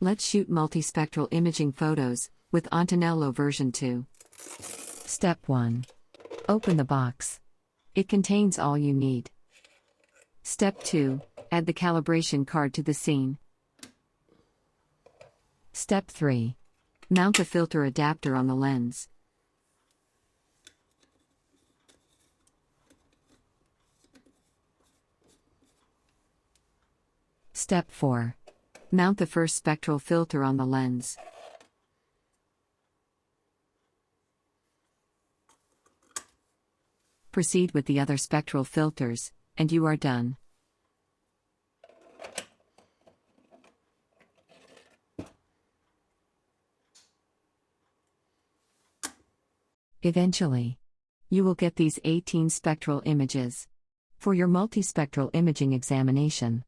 Let's shoot multispectral imaging photos with Antonello version 2. Step 1. Open the box. It contains all you need. Step 2. Add the calibration card to the scene. Step 3. Mount the filter adapter on the lens. Step 4. Mount the first spectral filter on the lens. Proceed with the other spectral filters, and you are done. Eventually, you will get these 18 spectral images for your multispectral imaging examination.